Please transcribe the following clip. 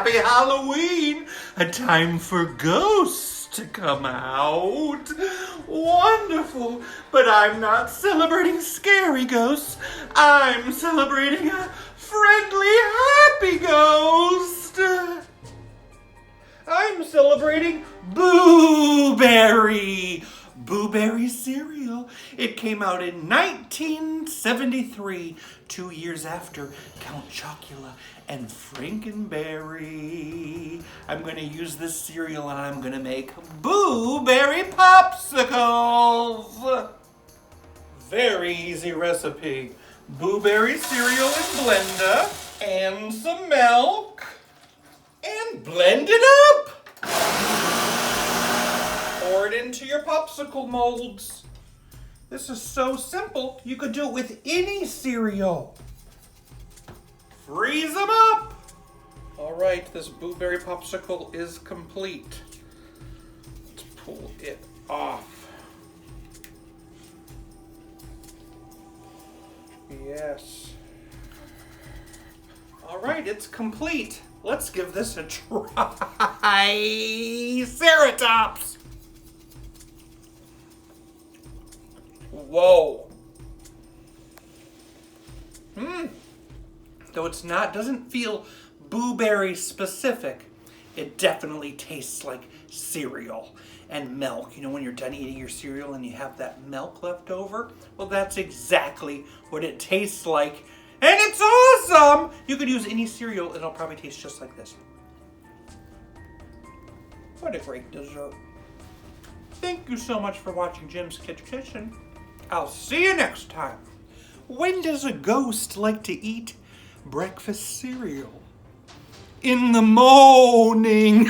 Happy Halloween! A time for ghosts to come out. Wonderful. But I'm not celebrating scary ghosts. I'm celebrating a friendly, happy ghost. I'm celebrating Boo Berry. Boo Berry cereal. It came out in 1973, 2 years after Count Chocula and Frankenberry. I'm going to use this cereal and I'm going to make Boo Berry popsicles. Very easy recipe. Boo Berry cereal in blender and some milk and blend it up. Pour it into your popsicle molds. This is so simple, you could do it with any cereal. Freeze them up. All right, this Boo Berry popsicle is complete. Let's pull it off. Yes. All right, it's complete. Let's give this a try. Ceratops. Whoa. Though doesn't feel Boo Berry specific, it definitely tastes like cereal and milk. You know, when you're done eating your cereal and you have that milk left over? Well, that's exactly what it tastes like. And it's awesome! You could use any cereal and it'll probably taste just like this. What a great dessert. Thank you so much for watching Jim's Kitsch Kitchen. I'll see you next time. When does a ghost like to eat breakfast cereal? In the morning.